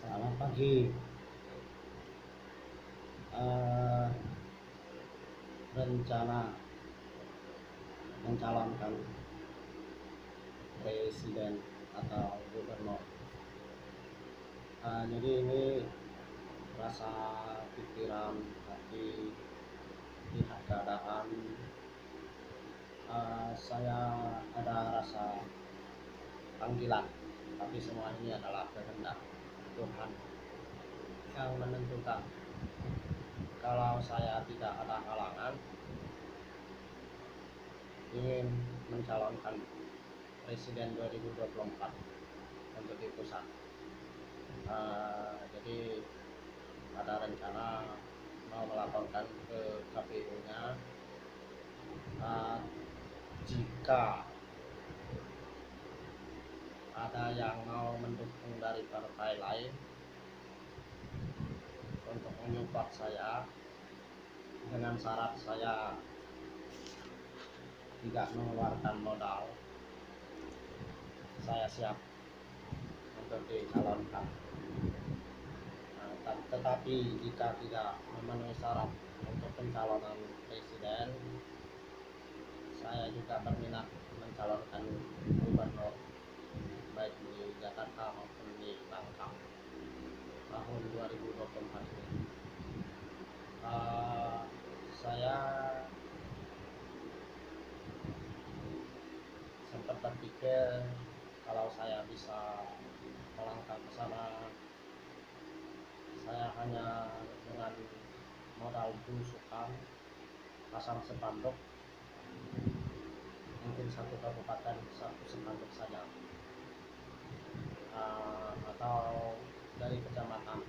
Selamat pagi. Eh, Rencana mencalonkan presiden atau gubernur. Jadi ini rasa pikiran, hati, lihat keadaan. Saya ada rasa panggilan, tapi semua ini adalah kehendak Tuhan yang menentukan. Kalau saya tidak ada halangan, ingin mencalonkan presiden 2024 untuk di pusat. Jadi ada rencana mau melaporkan ke KPU-nya. Jika ada yang mau mendukung dari partai lain untuk menyupport saya dengan syarat saya tidak mengeluarkan modal, saya siap untuk dicalonkan. Tetapi jika tidak memenuhi syarat untuk pencalonan presiden, saya juga berminat mencalonkan gubernur baik di Jakarta maupun di Bangka tahun 2024 ini. Saya sempat berpikir kalau saya bisa melangkah ke sana, saya hanya dengan modal belusukan pasang spanduk, mungkin satu kabupaten satu spanduk saja, atau dari kecamatan,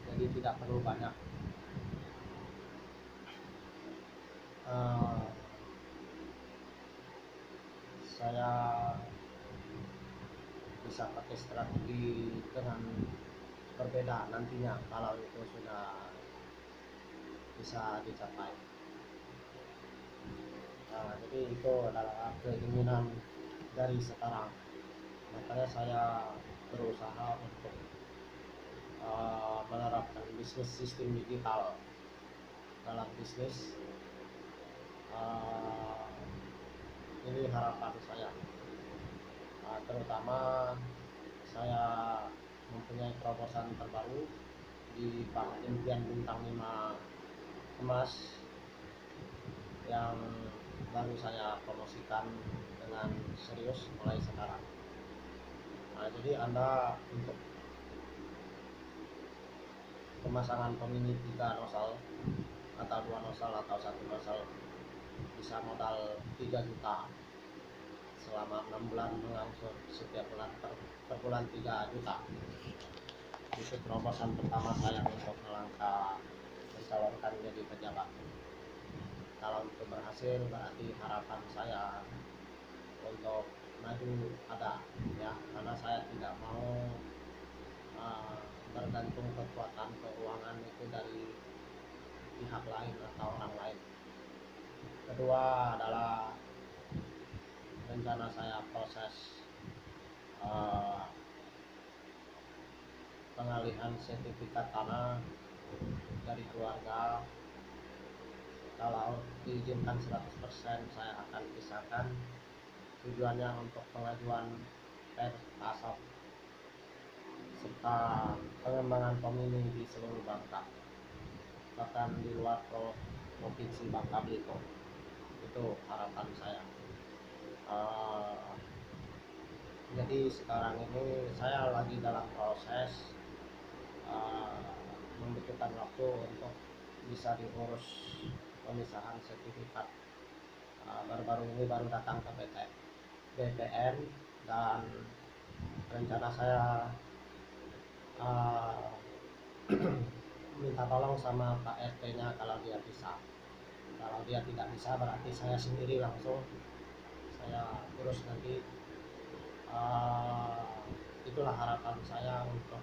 jadi tidak perlu banyak. Saya bisa pakai strategi dengan berbeda nantinya kalau itu sudah bisa dicapai. Jadi itu adalah keinginan dari sekarang, makanya saya berusaha untuk menerapkan bisnis sistem digital dalam bisnis. Ini harapan saya, terutama saya mempunyai terobosan terbaru di Pak Impian Bintang 5 Emas yang baru saya promosikan dengan serius mulai sekarang. Jadi Anda untuk pemasangan pemini 3 nosal atau 2 nosal atau 1 nosal bisa modal 3 juta selama 6 bulan, mengangsur setiap bulan per bulan 3 juta. Itu terobosan pertama saya untuk melangkah mencalonkan jadi pejabat. Kalau itu berhasil, berarti harapan saya untuk maju ada, ya, karena saya tidak mau bergantung kekuatan keuangan itu dari pihak lain atau orang lain. Kedua adalah rencana saya proses pengalihan sertifikat tanah dari keluarga. Kalau diizinkan 100%, saya akan pisahkan, tujuannya untuk pengajuan tasawuf serta pengembangan pemilih di seluruh Bangka, bahkan di luar provinsi Bangka Belitung. Itu harapan saya. Jadi sekarang ini saya lagi dalam proses membutuhkan waktu untuk bisa diurus pemisahan sertifikat. Baru-baru ini baru datang ke BPN, dan rencana saya minta tolong sama Pak RT-nya kalau dia bisa. Kalau dia tidak bisa, berarti saya sendiri langsung saya urus nanti. Itulah harapan saya untuk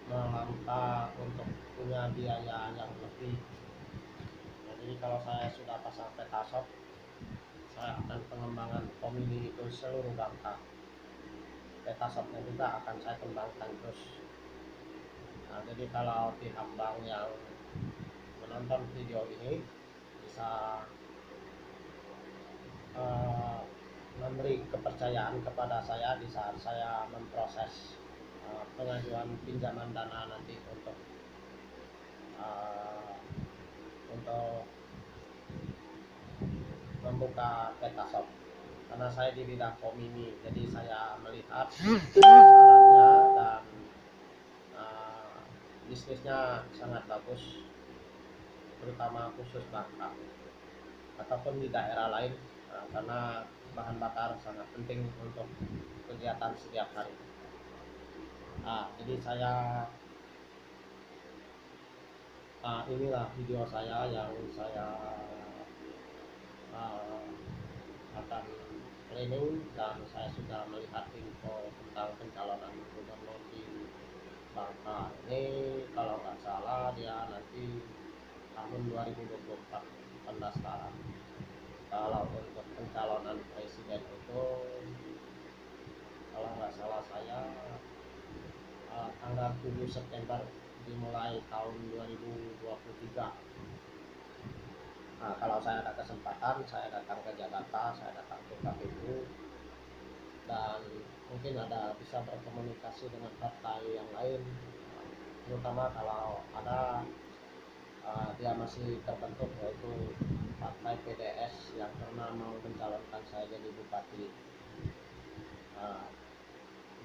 melangkah untuk punya biaya yang lebih. Jadi kalau saya sudah pasang petasop, saya akan pengembangan pemilih itu seluruh Bangka. peta shopnya juga akan saya kembangkan terus. Nah, jadi kalau pihak bank yang menonton video ini bisa memberi kepercayaan kepada saya di saat saya memproses pengajuan pinjaman dana nanti uh, untuk membuka peta shop, karena saya di bidang komini, jadi saya melihat sarannya dan bisnisnya sangat bagus, terutama khusus Bangka ataupun di daerah lain, karena bahan bakar sangat penting untuk kegiatan setiap hari. Jadi saya inilah video saya yang saya uh, akan planning, dan saya sudah melihat info tentang pencalonan gubernur di Bangka ini. Kalau nggak salah dia nanti tahun 2024 pendaftaran. Kalau untuk pencalonan presiden itu kalau nggak salah saya tanggal 7 September dimulai tahun 2023. Kalau saya ada kesempatan, saya datang ke Jakarta, saya datang ke KPU, dan mungkin bisa berkomunikasi dengan partai yang lain, terutama kalau ada dia masih terbentuk, yaitu partai PDS yang pernah mau mencalonkan saya jadi bupati.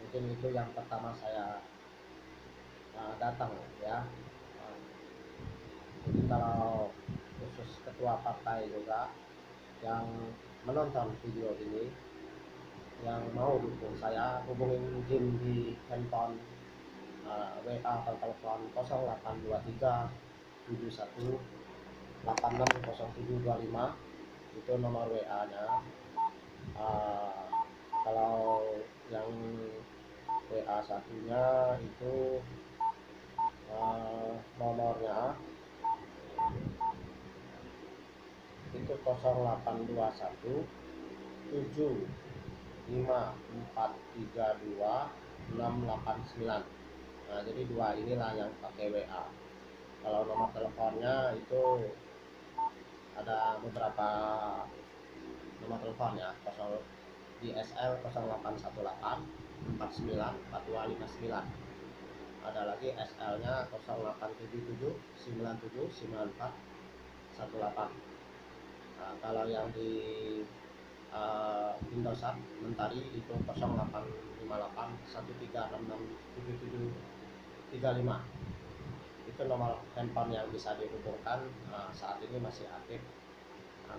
Mungkin itu yang pertama saya datang ya. Jadi kalau khusus ketua partai juga yang menonton video ini, yang mau dukung saya, hubungin Jim di handphone WA atau telepon 0823 71 860725, itu nomor WA nya. Kalau yang WA satunya itu nomornya itu 0821 75432 689. Nah, jadi dua inilah yang pakai WA. Kalau nomor teleponnya itu ada beberapa nomor telepon ya, di SL 0818 49 4259. Ada lagi SL nya 0877 97 94 18. Kalau yang di Indosat Mentari itu 0858 1366 7735. Itu nomor handphone yang bisa dihubungkan, saat ini masih aktif.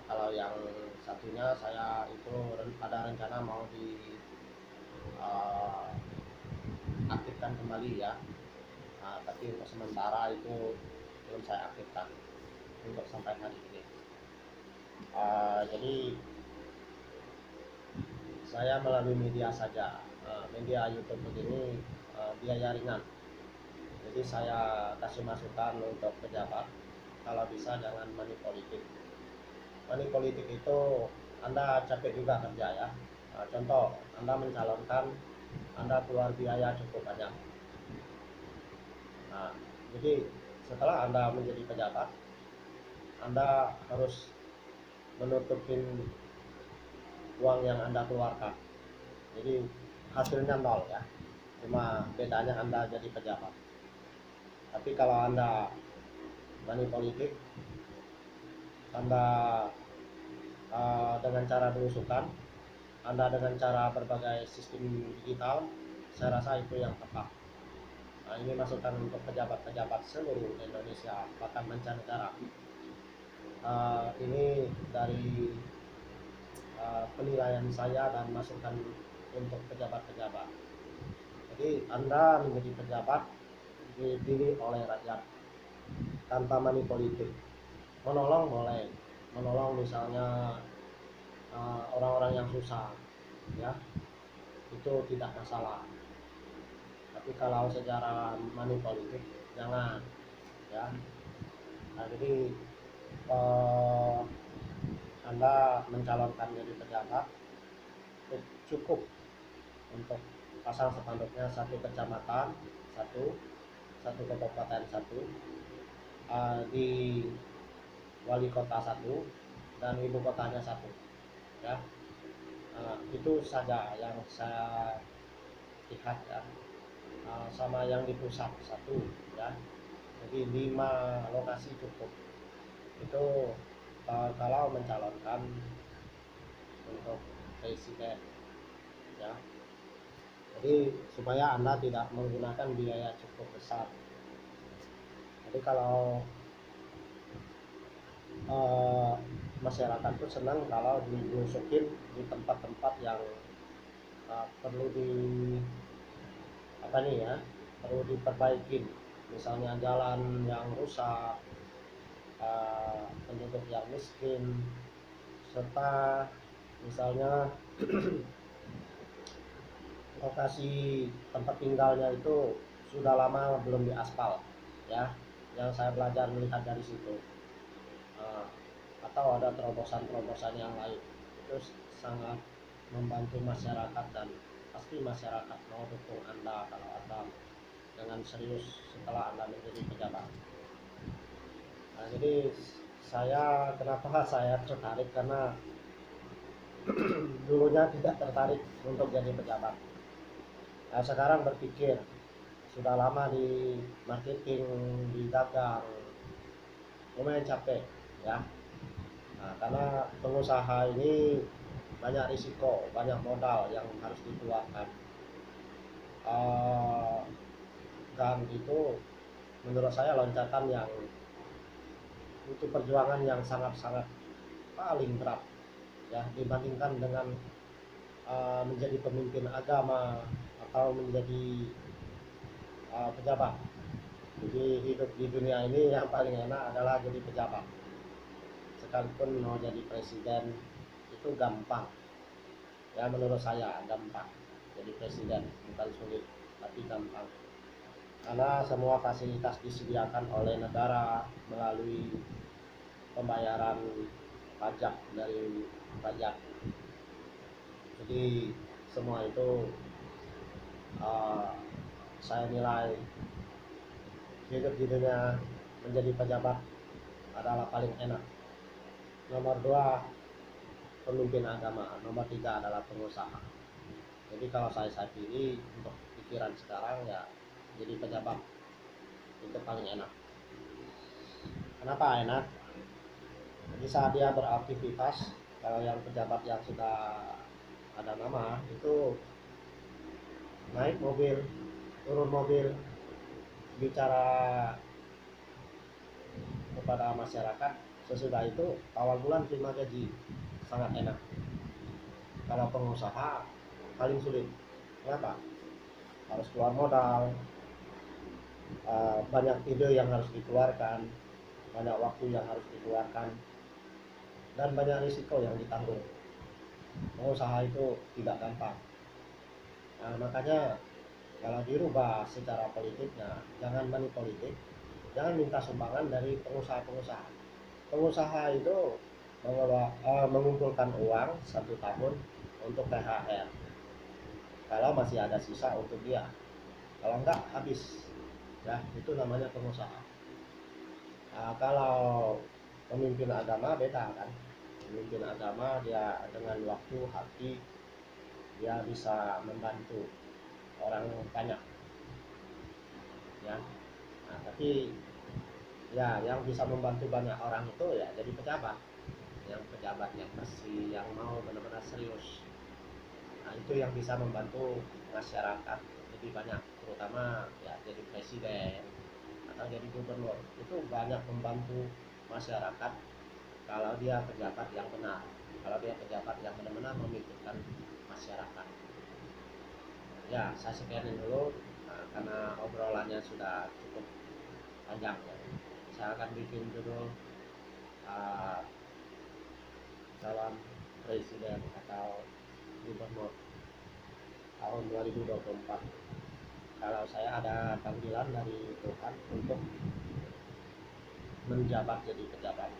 Kalau yang satunya saya itu ada rencana mau di aktifkan kembali ya, tapi untuk sementara itu belum saya aktifkan untuk sampai hari ini. Jadi saya melalui media saja, media YouTube begini biaya ringan. Jadi saya kasih masukan untuk pejabat, kalau bisa jangan money politik. Money politik itu Anda capek juga kerja ya. Contoh, Anda mencalonkan, Anda keluar biaya cukup banyak. Jadi setelah Anda menjadi pejabat, Anda harus menutupin uang yang Anda keluarkan. Jadi hasilnya nol ya, cuma bedanya Anda jadi pejabat. Tapi kalau Anda money politik, Anda dengan cara belusukan, Anda dengan cara berbagai sistem digital, saya rasa itu yang tepat. Ini masukan untuk pejabat-pejabat seluruh Indonesia, bahkan mancanegara. Ini dari penilaian saya dan masukan untuk pejabat-pejabat. Jadi Anda menjadi pejabat dipilih oleh rakyat tanpa money politik. Menolong boleh, menolong misalnya orang-orang yang susah ya, itu tidak masalah. Tapi kalau secara money politik jangan ya. Jadi Anda mencalonkan jadi pejabat cukup untuk pasang spanduknya satu kecamatan satu, satu kabupaten satu, di wali kota satu, dan ibu kotanya satu, ya. Itu saja yang saya lihat, ya. Sama yang di pusat satu, ya. Jadi 5 lokasi cukup. Itu kalau mencalonkan untuk presiden, ya. Jadi supaya Anda tidak menggunakan biaya cukup besar. Jadi kalau masyarakat itu senang kalau diusukin di tempat-tempat yang perlu di apa nih ya, perlu diperbaikin, misalnya jalan yang rusak, penduduk yang miskin, serta misalnya lokasi tempat tinggalnya itu sudah lama belum diaspal, ya, yang saya belajar melihat dari situ. Atau ada terobosan-terobosan yang lain, itu sangat membantu masyarakat, dan pasti masyarakat mau dukung Anda kalau Anda dengan serius setelah Anda menjadi pejabat. Jadi kenapa saya tertarik, karena dulunya tidak tertarik untuk jadi pejabat. Sekarang berpikir sudah lama di marketing, di dagang, lumayan capek, ya. Karena pengusaha ini banyak risiko, banyak modal yang harus dikeluarkan, dan itu menurut saya loncatan yang butuh perjuangan yang sangat-sangat paling berat, ya, dibandingkan dengan menjadi pemimpin agama atau menjadi pejabat. Jadi hidup di dunia ini yang paling enak adalah jadi pejabat. Sekalipun mau jadi presiden itu gampang, ya, menurut saya gampang. Jadi presiden bukan sulit, tapi gampang, karena semua fasilitas disediakan oleh negara melalui pembayaran pajak dari pajak. Jadi semua itu saya nilai hidup di dunia menjadi pejabat adalah paling enak. Nomor 2 pemimpin agama, nomor 3 adalah pengusaha. Jadi kalau saya pilih untuk pikiran sekarang, ya, jadi pejabat itu paling enak. Kenapa enak? Jadi saat dia beraktivitas, kalau yang pejabat yang sudah ada nama itu naik mobil, turun mobil, bicara kepada masyarakat, sesudah itu awal bulan terima gaji, sangat enak. Kalau pengusaha paling sulit. Kenapa? Harus keluar modal, banyak ide yang harus dikeluarkan, banyak waktu yang harus dikeluarkan, dan banyak risiko yang ditanggung. Pengusaha itu tidak gampang. Makanya kalau dirubah secara politiknya, jangan money politik, jangan minta sumbangan dari pengusaha-pengusaha. Pengusaha itu mengumpulkan uang 1 tahun untuk THR, kalau masih ada sisa untuk dia. Kalau enggak, habis, ya. Itu namanya pengusaha. Kalau pemimpin agama beda, kan. Pemimpin agama dia dengan waktu, hati, dia bisa membantu orang banyak, ya. Tapi ya yang bisa membantu banyak orang itu ya jadi pejabat, yang pejabatnya bersih, yang mau benar-benar serius. Itu yang bisa membantu masyarakat lebih banyak, terutama ya jadi presiden atau jadi gubernur. Itu banyak membantu masyarakat kalau dia pejabat yang benar, kalau dia pejabat yang benar-benar memikirkan masyarakat. Ya, saya sekianin dulu, karena obrolannya sudah cukup panjang, ya. Saya akan bikin judul calon presiden atau gubernur tahun 2024. Kalau saya ada panggilan dari Tuhan untuk menjabat jadi pejabat,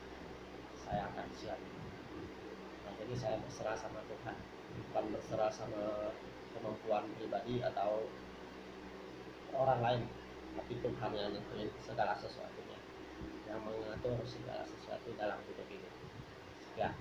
saya akan siap. Jadi saya berserah sama Tuhan, bukan berserah sama kemampuan pribadi atau orang lain, tapi Tuhan yang nentuin segala sesuatunya, yang mengatur segala sesuatu dalam hidup ini. Ya.